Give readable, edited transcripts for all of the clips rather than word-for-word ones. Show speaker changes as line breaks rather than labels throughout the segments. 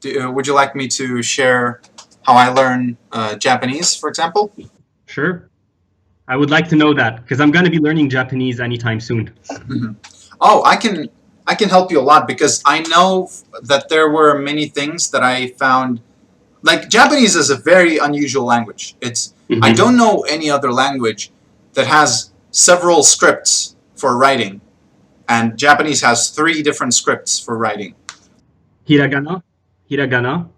Would you like me to share how I learn Japanese, for example?
Sure. I would like to know that because I'm going to be learning Japanese anytime soon.
Mm-hmm. Oh, I can help you a lot because I know that there were many things that I found. Like Japanese is a very unusual language. I don't know any other language that has several scripts for writing, and Japanese has 3 different scripts for writing:
Hiragana,
hiragana,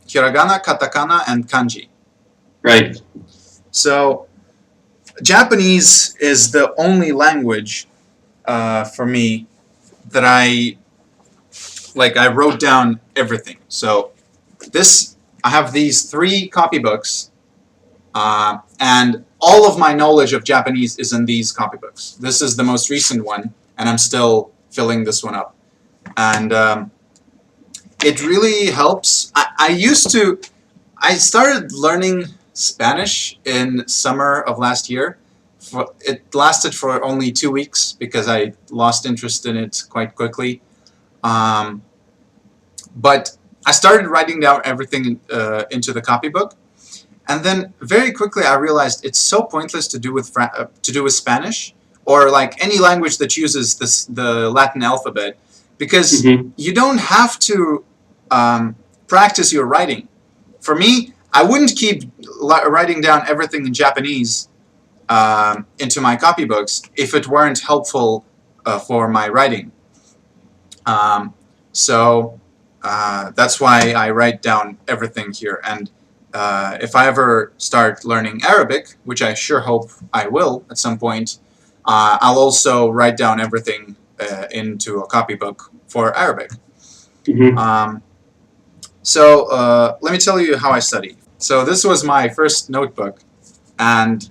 katakana, and kanji.
Right.
So Japanese is the only language for me that I wrote down everything. So I have these 3 copybooks, and all of my knowledge of Japanese is in these copybooks. This is the most recent one, and I'm still filling this one up. And it really helps. I started learning Spanish in summer of last year. It lasted for only 2 weeks because I lost interest in it quite quickly. But I started writing down everything into the copybook, and then very quickly I realized it's so pointless to do with Spanish or like any language that uses the Latin alphabet, because you don't have to practice your writing. For me, I wouldn't keep writing down everything in Japanese into my copybooks if it weren't helpful for my writing. So that's why I write down everything here. And if I ever start learning Arabic, which I sure hope I will at some point, I'll also write down everything into a copybook for Arabic. So let me tell you how I study. So this was my first notebook, and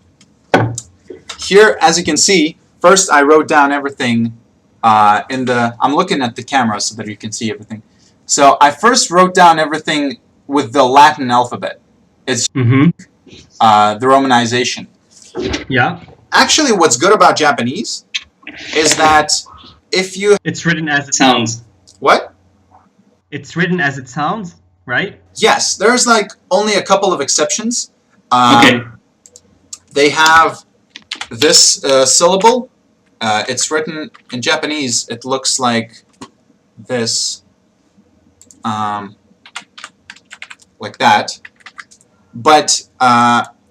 here, as you can see, first I wrote down everything I'm looking at the camera so that you can see everything. So I first wrote down everything with the Latin alphabet. It's the romanization.
Yeah.
Actually, what's good about Japanese is that
it's written as it sounds.
What?
It's written as it sounds, right?
Yes, there's like only a couple of exceptions.
Okay.
They have this syllable. It's written in Japanese. It looks like this, like that. But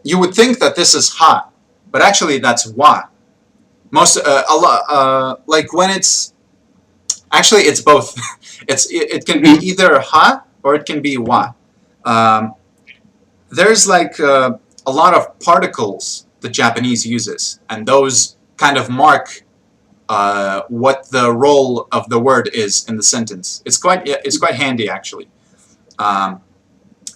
you would think that this is ha, but actually that's wa. Like when it's actually it's both. It can be either ha or it can be wa. There's like a lot of particles the Japanese uses, and those kind of mark what the role of the word is in the sentence. It's quite handy actually.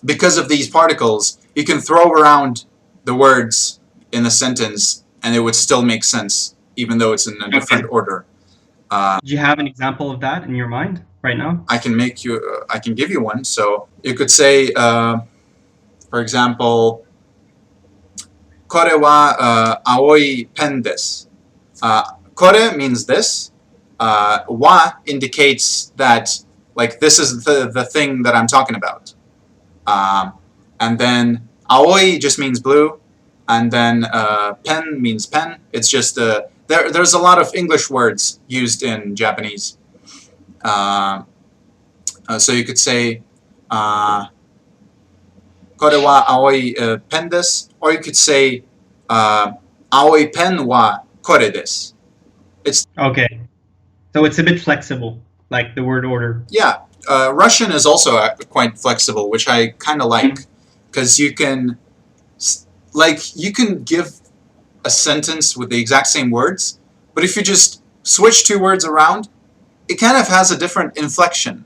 Because of these particles, you can throw around the words in the sentence and it would still make sense, even though it's in a different order.
Do you have an example of that in your mind right now?
I can give you one. So you could say, for example, これは青いペンです. これ means this. Wa indicates that like this is the thing that I'm talking about. And then aoi just means blue, and then pen means pen. It's just there's a lot of English words used in Japanese. So you could say これは青いペンです, or you could say 青いペンはこれです. It's
okay. So it's a bit flexible, like the word order.
Yeah. Russian is also quite flexible, which I kind of like, because you can give a sentence with the exact same words, but if you just switch 2 words around, it kind of has a different inflection.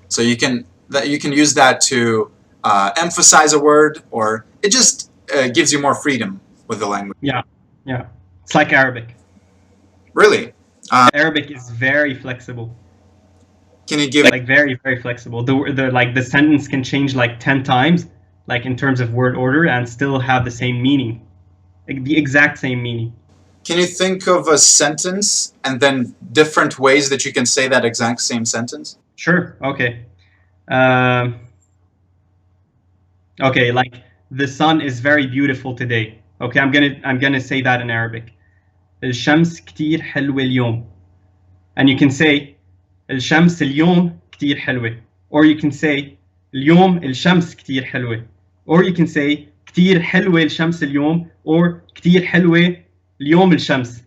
So you can use that to emphasize a word, or it just gives you more freedom with the language.
Yeah. It's like Arabic.
Really?
Arabic is very flexible.
Can you give
like very, very flexible? The sentence can change like 10 times, like in terms of word order, and still have the same meaning, like the exact same meaning.
Can you think of a sentence and then different ways that you can say that exact same sentence?
Sure. Okay. Um, okay, like the sun is very beautiful today. Okay, I'm gonna say that in Arabic. الشمس كتير حلوة اليوم. And you can say الشمس اليوم كتير حلوة. Or you can say اليوم الشمس كتير حلوة. Or you can say كتير حلوة الشمس اليوم. Or كتير حلوة اليوم الشمس.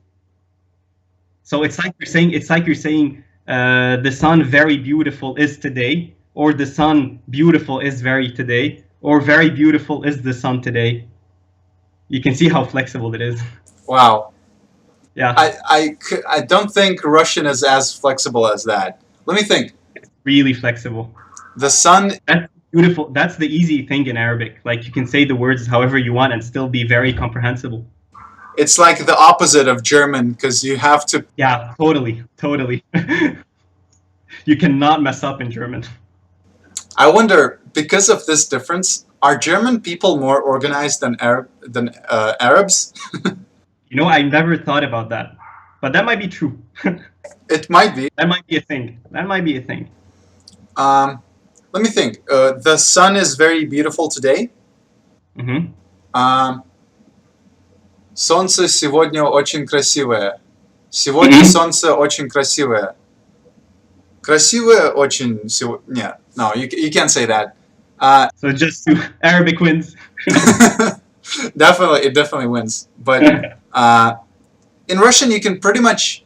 So it's like you're saying the sun very beautiful is today, or the sun beautiful is very today, or very beautiful is the sun today. You can see how flexible it is.
Wow.
Yeah.
I don't think Russian is as flexible as that. Let me think.
It's really flexible.
The sun.
That's beautiful. That's the easy thing in Arabic. Like you can say the words however you want and still be very comprehensible.
It's like the opposite of German because you have to.
Yeah, totally. You cannot mess up in German.
I wonder, because of this difference, are German people more organized than Arabs?
I never thought about that, but that might be true.
It might be.
That might be a thing.
Let me think. The sun is very beautiful today.
Mm-hmm.
Солнце сегодня очень красивое. Сегодня солнце очень красивое. Красивое очень... Yeah, no, you can't say that.
So just Arabic wins.
It definitely wins. But in Russian, you can pretty much...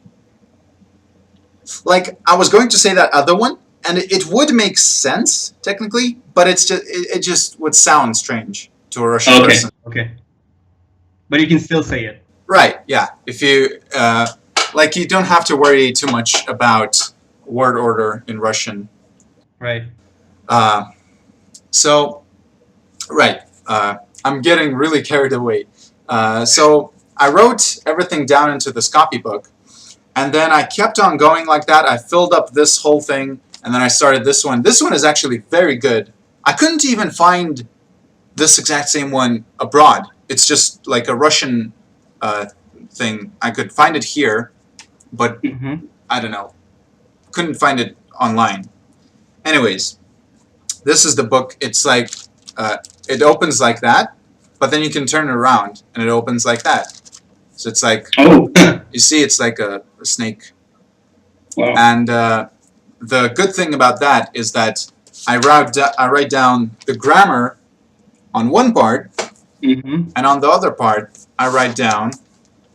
Like, I was going to say that other one, and it would make sense, technically, but it just would sound strange to a Russian person.
Okay. But you can still say it.
Right, yeah. If you... you don't have to worry too much about word order in Russian.
Right.
I'm getting really carried away. So I wrote everything down into this copybook, and then I kept on going like that. I filled up this whole thing, and then I started this one. This one is actually very good. I couldn't even find this exact same one abroad. It's just like a Russian thing. I could find it here, but I don't know. Couldn't find it online. Anyways, this is the book. It's like, it opens like that, but then you can turn it around, and it opens like that. So it's like, you see, it's like a snake.
Wow.
And the good thing about that is that I write down the grammar on one part, and on the other part, I write down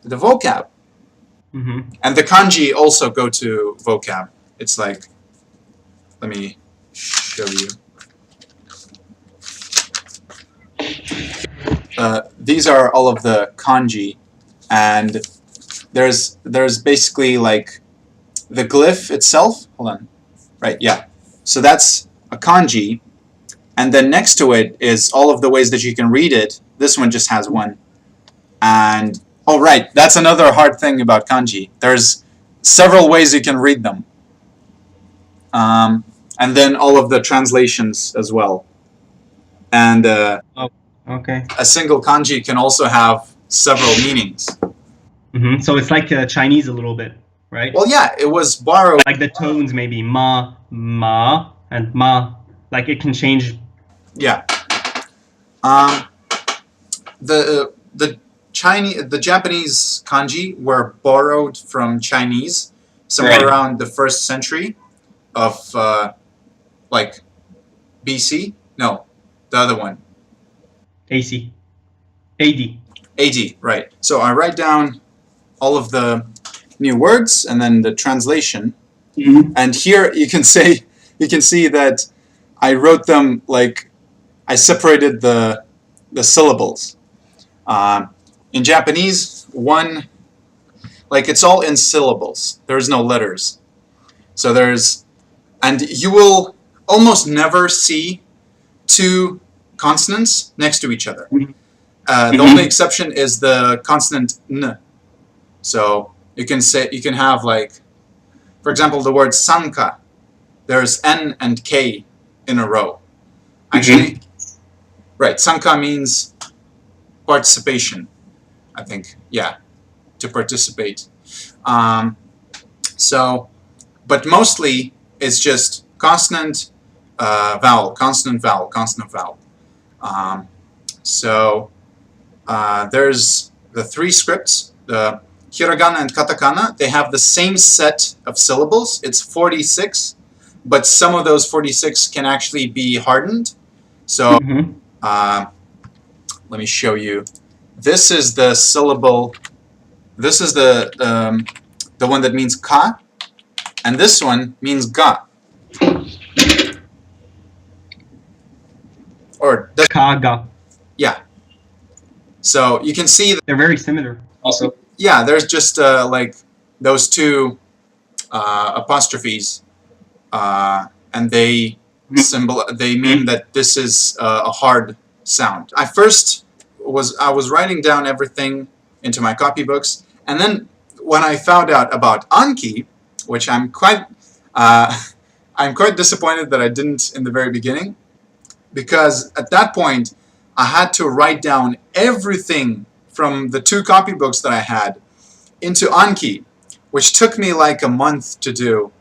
the vocab. And the kanji also go to vocab. It's like, let me show you. These are all of the kanji, and there's basically like the glyph itself. Hold on. Right, yeah. So that's a kanji, and then next to it is all of the ways that you can read it. This one just has one. And, oh right, that's another hard thing about kanji. There's several ways you can read them. And then all of the translations as well. And
okay.
A single kanji can also have several meanings.
So it's like Chinese a little bit, right?
Well, yeah, it was borrowed.
Like the tones, maybe ma, and ma. Like it can change.
Yeah. The Japanese kanji were borrowed from Chinese somewhere around the 1st century of like BC. No, the other one.
AC. AD.
AD, right. So I write down all of the new words and then the translation. And here you can see that I wrote them like I separated the syllables. In Japanese, one, like it's all in syllables. There's no letters. So and you will almost never see two consonants next to each other. The only exception is the consonant n. So you can have like, for example, the word sanka. There's n and k in a row. Actually, right, sanka means participation, I think. Yeah, to participate. But mostly it's just consonant vowel, consonant, vowel, consonant, vowel. So there's the three scripts, the hiragana and katakana. They have the same set of syllables. It's 46, but some of those 46 can actually be hardened. So let me show you. This is the syllable. This is the one that means ka, and this one means ga. Or
Kaga.
Yeah. So you can see
they're very similar. Also.
Yeah, there's just like those two apostrophes, and they mean that this is a hard sound. I was writing down everything into my copybooks, and then when I found out about Anki, which I'm quite disappointed that I didn't in the very beginning, because at that point I had to write down everything from the two copybooks that I had into Anki, which took me like a month to do.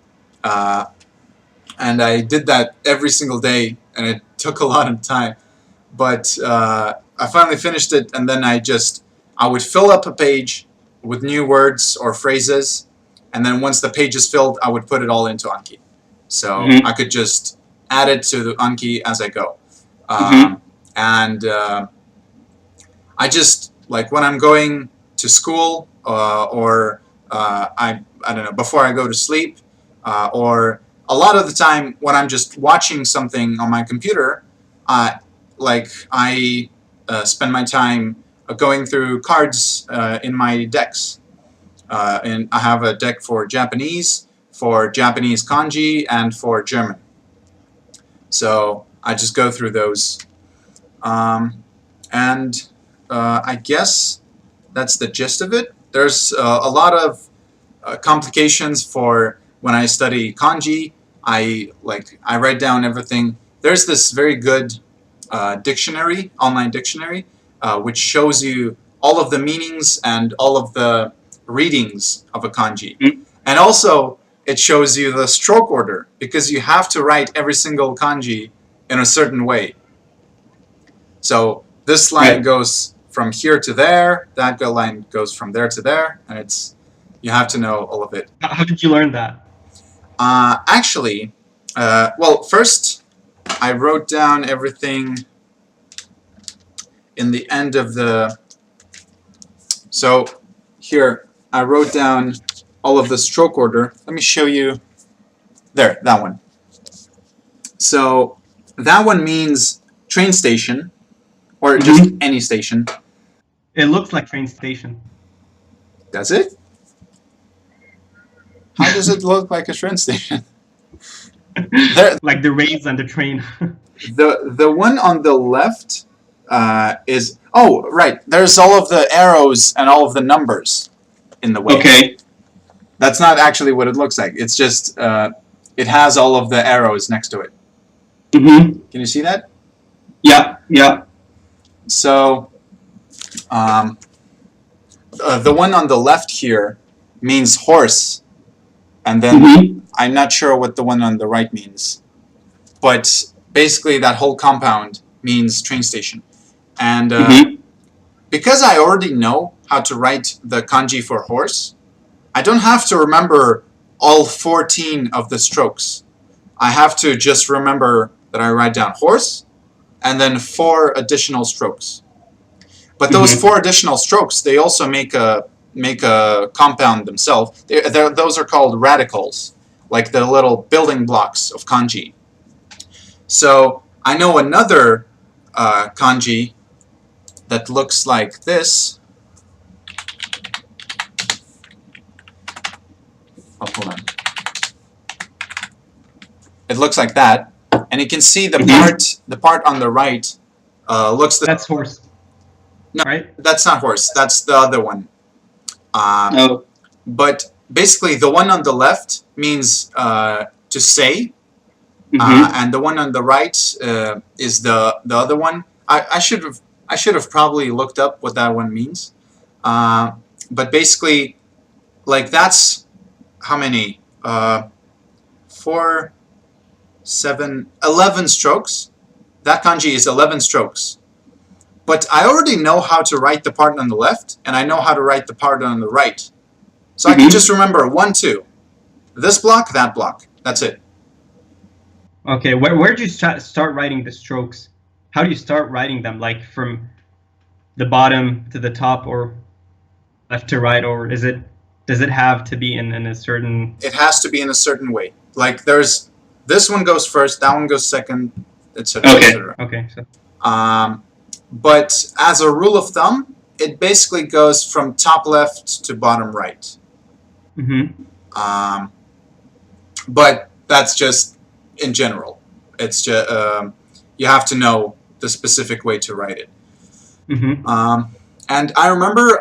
And I did that every single day, and it took a lot of time. But I finally finished it, and then I would fill up a page with new words or phrases, and then once the page is filled, I would put it all into Anki. So I could just add it to the Anki as I go. And I just, like when I'm going to school or I don't know, before I go to sleep, or a lot of the time when I'm just watching something on my computer, I spend my time going through cards in my decks. And I have a deck for Japanese kanji, and for German. So I just go through those. And I guess that's the gist of it. There's a lot of complications for when I study kanji. I write down everything. There's this very good online dictionary, which shows you all of the meanings and all of the readings of a kanji. And also, it shows you the stroke order, because you have to write every single kanji in a certain way. So this line goes from here to there, that line goes from there to there, and you have to know all of it.
How did you learn that?
Actually, well, first I wrote down everything in the end of the... So here, I wrote down all of the stroke order. Let me show you. There, that one. So that one means train station, or just any station.
It looks like train station.
Does it? How does it look like a train station?
Like the rails and the train.
The one on the left is... Oh, right. There's all of the arrows and all of the numbers in the way.
Okay.
That's not actually what it looks like. It's just it has all of the arrows next to it. Can you see that?
Yeah, yeah.
So the one on the left here means horse, and then I'm not sure what the one on the right means, but basically that whole compound means train station. And because I already know how to write the kanji for horse, I don't have to remember all 14 of the strokes. I have to just remember that I write down horse and then 4 additional strokes. But those 4 additional strokes, they also make a compound themselves. Those are called radicals, like the little building blocks of kanji. So I know another kanji that looks like this. Oh, hold on. It looks like that, and you can see the part on the right looks.
That's horse.
No,
right?
That's not horse. That's the other one. No. But basically, the one on the left means to say, and the one on the right is the other one. I should have probably looked up what that one means. But basically, like that's how many? 4. 11 strokes. That kanji is 11 strokes. But I already know how to write the part on the left, and I know how to write the part on the right. So I can just remember 1, 2. This block, that block. That's it.
Okay, where do you start writing the strokes? How do you start writing them? Like from the bottom to the top, or left to right, or does it have to be in a certain?
It has to be in a certain way. Like there's this one goes first, that one goes second, etc.
Okay.
etc.
Okay. So.
But as a rule of thumb, it basically goes from top left to bottom right. But that's just in general. It's just you have to know the specific way to write it. And I remember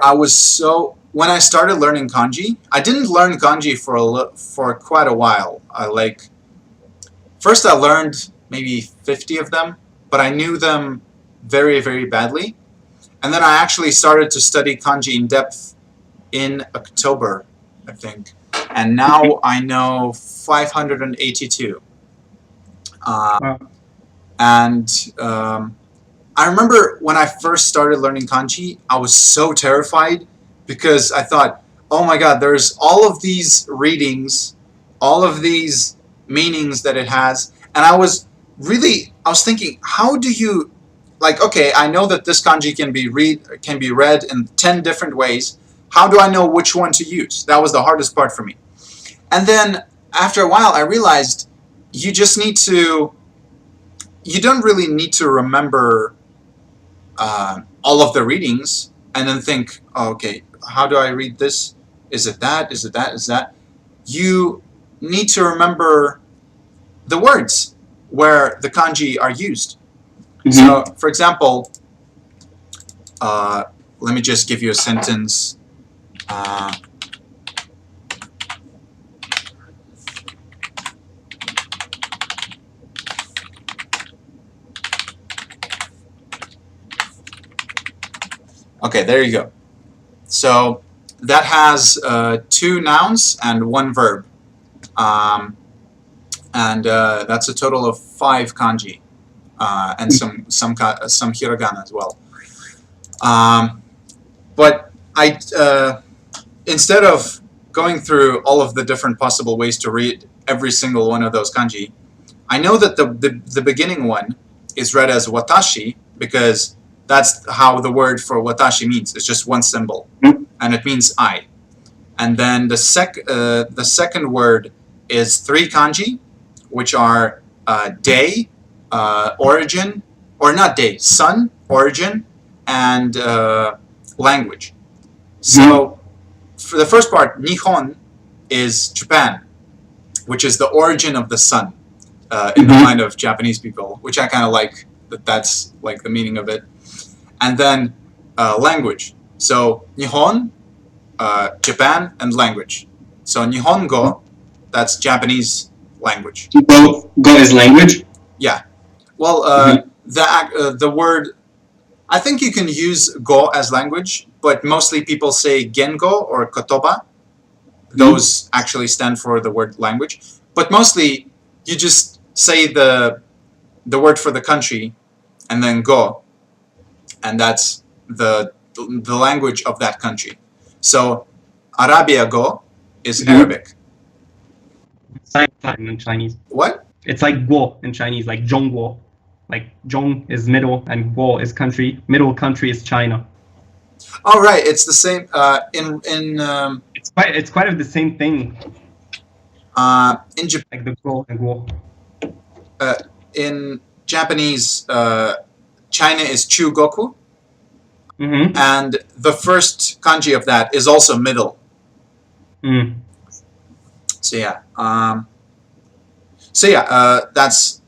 when I started learning kanji, I didn't learn kanji for quite a while. First I learned maybe 50 of them, but I knew them very, very badly. And then I actually started to study kanji in depth in October, I think. And now I know 582.
Wow.
And I remember when I first started learning kanji, I was so terrified because I thought, oh my god, there's all of these readings, all of these meanings that it has. And I was thinking, how do you, okay, I know that this kanji can be read in 10 different ways. How do I know which one to use? That was the hardest part for me. And then after a while, I realized you don't really need to remember all of the readings and then think, oh, okay, how do I read this? Is it that? Is it that? Is that? You need to remember the words where the kanji are used. So, for example, let me just give you a sentence. Okay, there you go. So that has 2 nouns and 1 verb. And that's a total of 5 kanji. And some hiragana as well. But instead of going through all of the different possible ways to read every single one of those kanji, I know that the beginning one is read as watashi because that's how the word for watashi means. It's just one symbol, and it means I. And then the second word is 3 kanji, which are day, origin, or not day, sun, origin, and language. So for the first part, Nihon is Japan, which is the origin of the sun in the mind of Japanese people, which I kind of like. That's like the meaning of it. And then language. So Nihon, Japan, and language. So Nihongo, that's Japanese language.
Go is language?
Yeah. Well, the word, I think you can use go as language, but mostly people say gengo or kotoba. Those actually stand for the word language. But mostly you just say the word for the country and then go. And that's the language of that country. So Arabia go is Arabic.
It's like in Chinese.
What?
It's like guo in Chinese, like zhongguo. Like zhong is middle and guo is country. Middle country is China.
Oh right, it's the same.
It's quite of the same thing.
In Japan,
like the guo and guo.
In Japanese, China is Chugoku, and the first kanji of that is also middle. So yeah, that's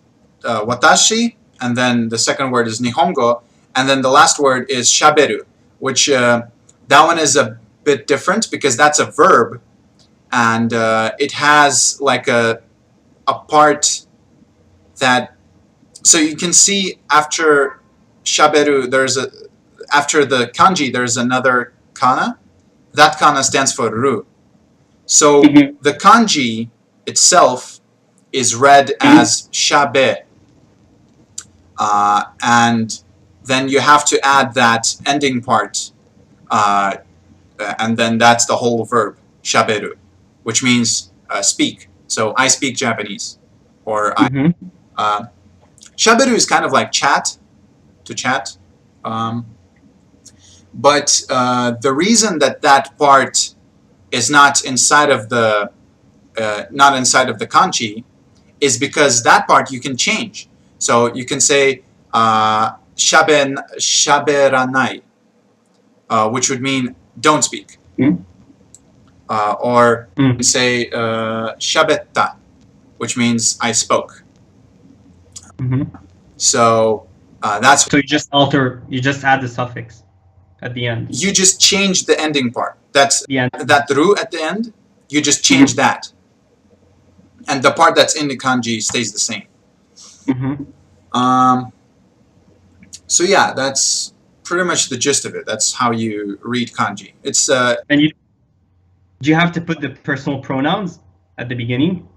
watashi, and then the second word is nihongo, and then the last word is shaberu, which that one is a bit different because that's a verb, and it has like a part that, so you can see after shaberu after the kanji there's another kana. That kana stands for ru. So the kanji itself is read as shabe. And then you have to add that ending part, and then that's the whole verb, shaberu, which means speak. So I speak Japanese, or shaberu is kind of like chat, to chat. But the reason that part is not inside of the kanji is because that part you can change. So you can say shaberanai, which would mean don't speak. Or say shabetta, which means I spoke. So that's.
So you just add the suffix at the end.
You just change the ending part. That's
the end.
That ru at the end. You just change that, and the part that's in the kanji stays the same. So yeah, that's pretty much the gist of it. That's how you read kanji. It's
and do you have to put the personal pronouns at the beginning,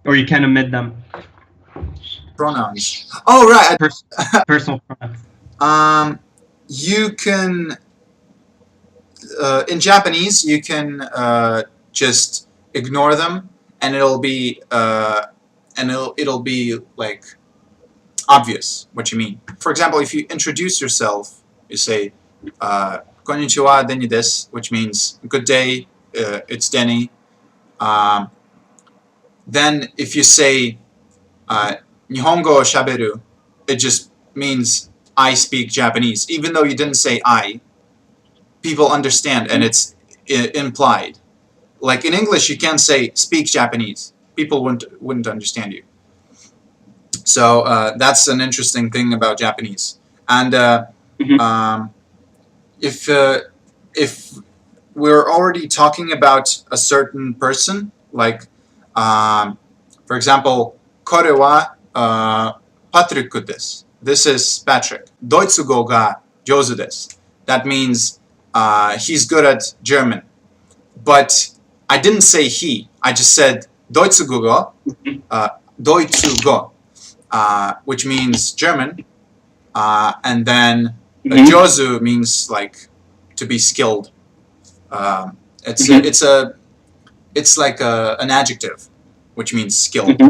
or you can omit them?
Pronouns. Oh right.
Personal pronouns.
You can in Japanese you can just ignore them, and it'll be like obvious what you mean. For example, if you introduce yourself, you say konnichiwa Denny desu, which means good day, it's Denny. Then if you say Nihongo shaberu, it just means I speak Japanese. Even though you didn't say I, people understand, and it's implied. Like in English, you can't say speak Japanese. People wouldn't understand you. So that's an interesting thing about Japanese. And if we're already talking about a certain person, like for example, これはパトリックです. This is Patrick. ドイツ語が上手です. That means he's good at German. But I didn't say he. I just said ドイツ語がドイツ語, which means German. And then 上手 means like to be skilled. It's like an adjective, which means skilled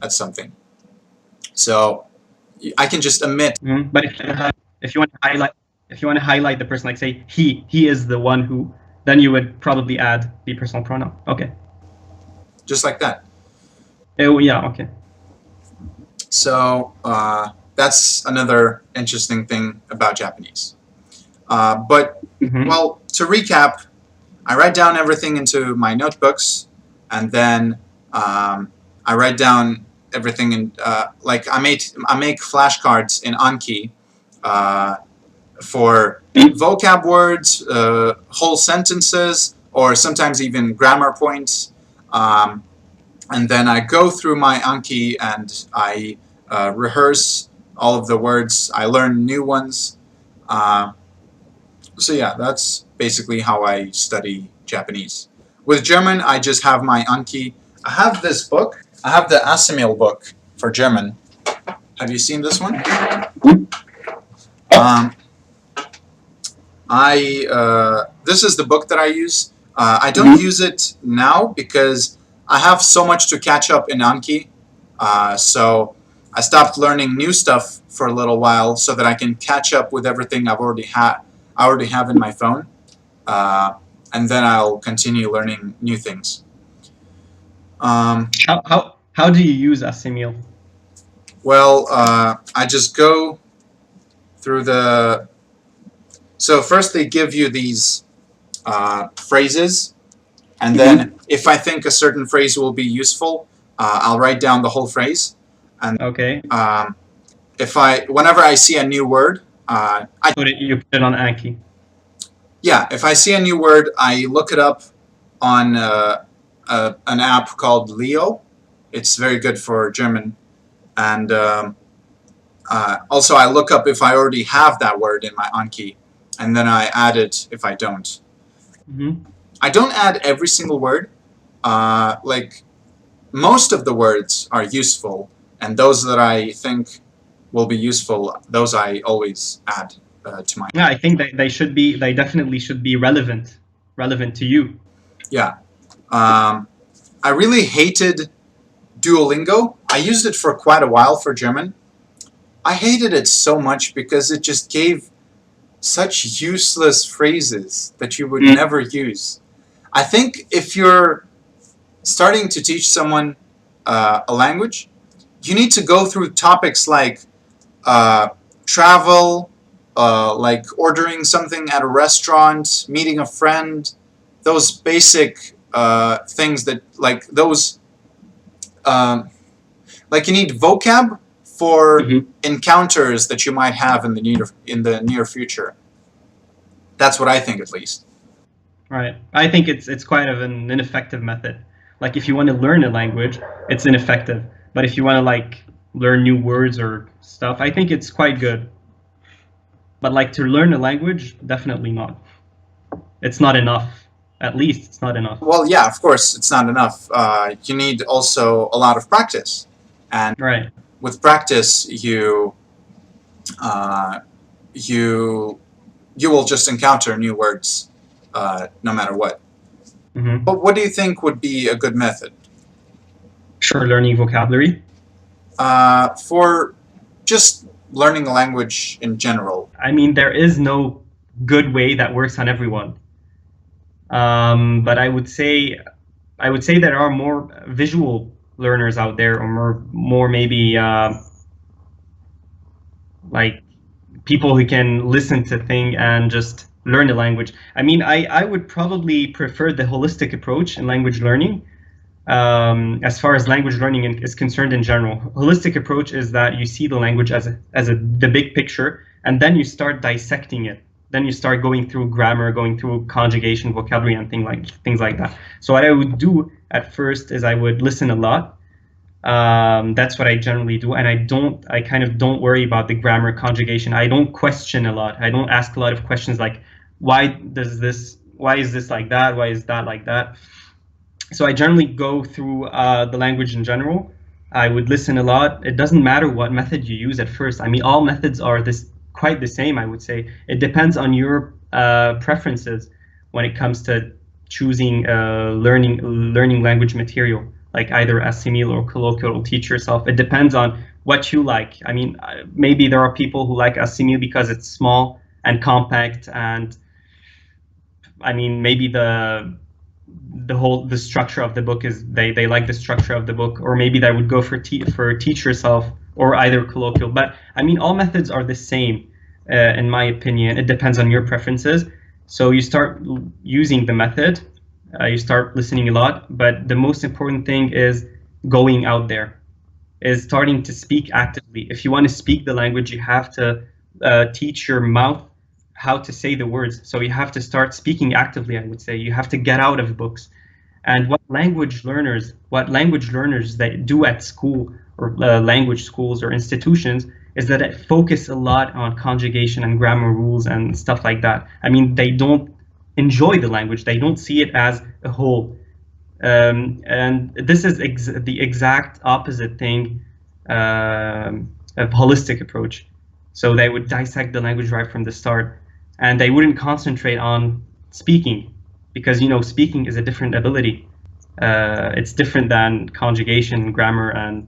at something. So I can just omit.
But if you want to highlight the person, like say he is the one who, then you would probably add the personal pronoun. Okay.
Just like that.
Oh yeah. Okay.
So that's another interesting thing about Japanese. But well, to recap, I write down everything into my notebooks, and then I write down everything in like I make flashcards in Anki for vocab words, whole sentences, or sometimes even grammar points. And then I go through my Anki and I rehearse all of the words. I learn new ones. So yeah, that's basically how I study Japanese. With German, I just have my Anki. I have this book. I have the Asimil book for German. Have you seen this one? This is the book that I use. I don't use it now because I have so much to catch up in Anki. So I stopped learning new stuff for a little while so that I can catch up with everything I already have in my phone. And then I'll continue learning new things.
How do you use Asimil?
Well, I just go through the. So first they give you these phrases, and then if I think a certain phrase will be useful, I'll write down the whole phrase. And
okay.
Whenever I see a new word,
you put it on Anki.
Yeah, if I see a new word, I look it up on an app called Leo. It's very good for German. And also I look up if I already have that word in my Anki, and then I add it if I don't. I don't add every single word. Like most of the words are useful, and those that I think will be useful, those I always add to my.
Yeah, I think that they definitely should be relevant to you.
Yeah. I really hated Duolingo. I used it for quite a while for German. I hated it so much because it just gave such useless phrases that you would never use. I think if you're starting to teach someone a language, you need to go through topics like travel, like ordering something at a restaurant, meeting a friend, those basic things that, like those, like you need vocab for encounters that you might have in the near future. That's what I think, at least.
Right. I think it's quite of an ineffective method. Like if you want to learn a language, it's ineffective. But if you want to like learn new words or stuff, I think it's quite good. But like to learn a language, definitely not. It's not enough. At least it's not enough.
Well, yeah, of course, it's not enough. You need also a lot of practice, and
right.
With practice, you will just encounter new words, no matter what.
Mm-hmm.
But what do you think would be a good method?
Sure, learning vocabulary.
For just learning a language in general.
I mean, there is no good way that works on everyone. But I would say there are more visual learners out there, or more maybe like people who can listen to things and just learn the language. I mean, I would probably prefer the holistic approach in language learning. As far as language learning is concerned in general, holistic approach is that you see the language as the big picture, and then you start dissecting it. Then you start going through grammar, going through conjugation, vocabulary, and things like that. So what I would do at first is I would listen a lot. That's what I generally do, and I kind of don't worry about the grammar, conjugation. I don't question a lot. I don't ask a lot of questions like, why is this like that? Why is that like that? So I generally go through the language in general. I would listen a lot. It doesn't matter what method you use at first. I mean, all methods are quite the same, I would say. It depends on your preferences when it comes to choosing learning language material, like either assimil or colloquial, or teach yourself. It depends on what you like. I mean, maybe there are people who like assimil because it's small and compact, and I mean, maybe the structure of the book is they like the structure of the book, or maybe they would go for teach yourself or either colloquial. But I mean, all methods are the same, in my opinion. It depends on your preferences. So you start using the method, you start listening a lot, but the most important thing is going out there, is starting to speak actively. If you want to speak the language, you have to teach your mouth how to say the words. So you have to start speaking actively, I would say. You have to get out of books. And what language learners they do at school, or language schools or institutions, is that they focus a lot on conjugation and grammar rules and stuff like that. I mean, they don't enjoy the language. They don't see it as a whole. And this is the exact opposite thing of holistic approach. So they would dissect the language right from the start, and they wouldn't concentrate on speaking, because speaking is a different ability. It's different than conjugation, grammar, and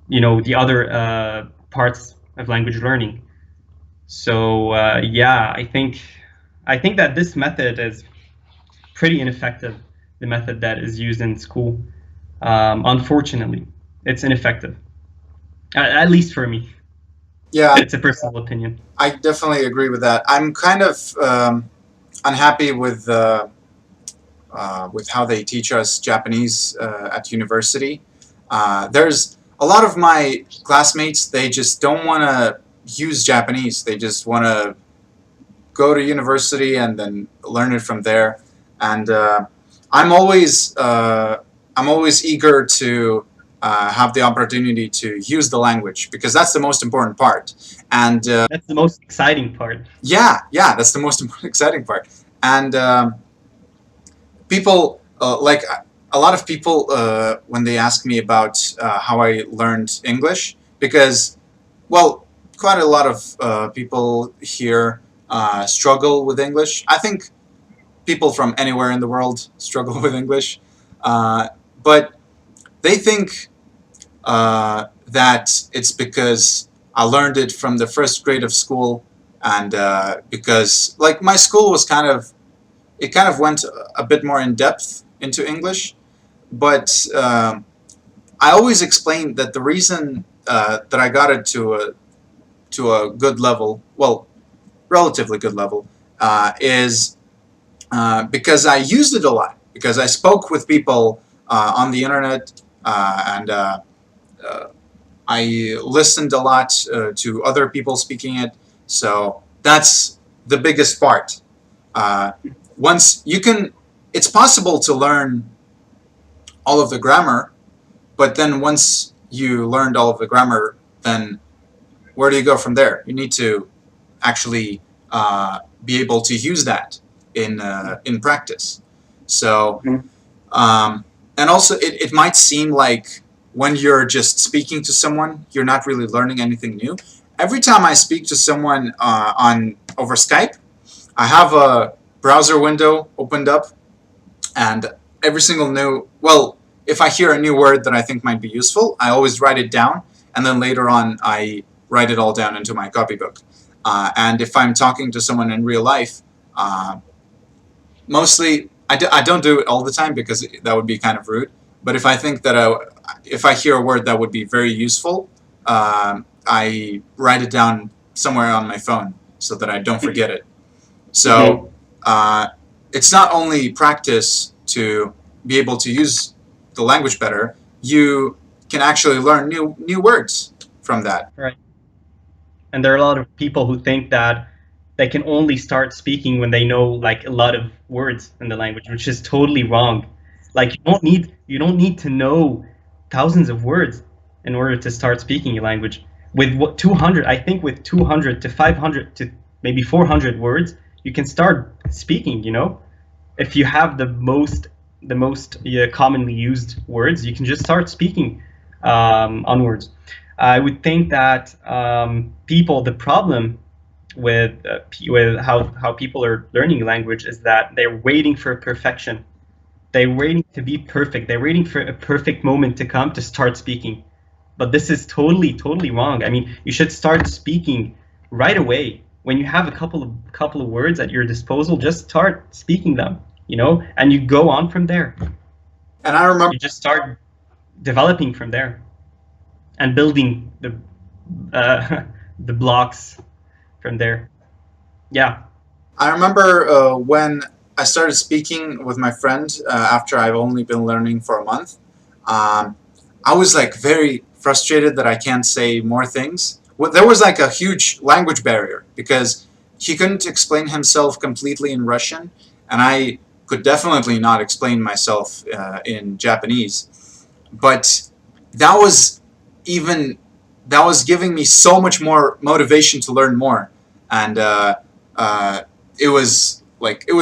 the other parts of language learning. So yeah, I think that this method is pretty ineffective. The method that is used in school, unfortunately, it's ineffective. At least for me.
Yeah,
it's a personal opinion.
I definitely agree with that. I'm kind of unhappy with how they teach us Japanese at university. There's a lot of my classmates, they just don't want to use Japanese. They just want to go to university and then learn it from there. And I'm always eager to have the opportunity to use the language, because that's the most important part. And
that's the most exciting part.
Yeah, that's the most exciting part. And people like a lot of people when they ask me about how I learned English, because, well, quite a lot of people here struggle with English. I think people from anywhere in the world struggle with English, but they think that it's because I learned it from the first grade of school, and because like my school was it kind of went a bit more in depth into English, but I always explain that the reason that I got it to a good level, well, relatively good level, is because I used it a lot. Because I spoke with people on the internet, and uh, I listened a lot to other people speaking it. So that's the biggest part. Uh, once you can, it's possible to learn all of the grammar, but then once you learned all of the grammar, then where do you go from there? You need to actually be able to use that in practice. So, and also it might seem like when you're just speaking to someone, you're not really learning anything new. Every time I speak to someone on over Skype, I have a browser window opened up, and every single new, well, if I hear a new word that I think might be useful, I always write it down, and then later on I write it all down into my copybook. And if I'm talking to someone in real life, mostly I don't do it all the time because that would be kind of rude. But if I think that if I hear a word that would be very useful, I write it down somewhere on my phone so that I don't forget it. So it's not only practice to be able to use the language better, you can actually learn new words from that.
Right. And there are a lot of people who think that they can only start speaking when they know like a lot of words in the language, which is totally wrong. Like you don't need to know thousands of words in order to start speaking a language. With what 200, I think with 200 to 500 to maybe 400 words, you can start speaking, you know? If you have the most commonly used words, you can just start speaking onwards. I would think that the problem with how people are learning language is that they're waiting for perfection. They're waiting to be perfect. They're waiting for a perfect moment to come to start speaking. But this is totally wrong. I mean, you should start speaking right away. When you have a couple of words at your disposal, just start speaking them, and you go on from there.
And I remember
You just start developing from there and building uh, the blocks from there. Yeah.
I remember when I started speaking with my friend after I've only been learning for a month. Um, I was like very frustrated that I can't say more things. Well, there was like a huge language barrier because he couldn't explain himself completely in Russian, and I could definitely not explain myself in Japanese. But that was even that was giving me so much more motivation to learn more, and uh, it was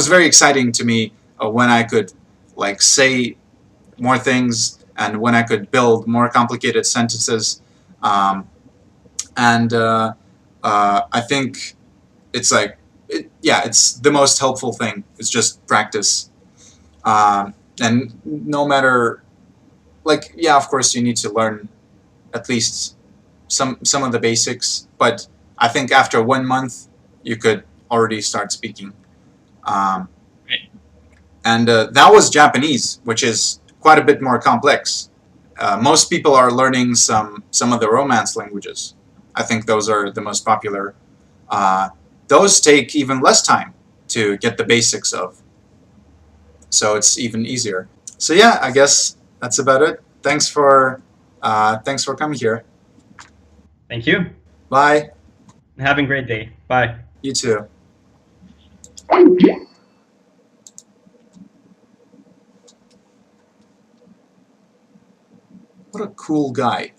very exciting to me when I could like say more things and when I could build more complicated sentences. Um, and I think it's yeah, it's the most helpful thing. It's just practice. And no matter, like, yeah, of course, you need to learn at least some of the basics. But I think after 1 month, you could already start speaking. Um, and that was Japanese, which is quite a bit more complex. Most people are learning some of the Romance languages. I think those are the most popular. Those take even less time to get the basics of, so it's even easier. So yeah, I guess that's about it. Thanks for coming here.
Thank you.
Bye.
Have a great day. Bye.
You too. What a cool guy.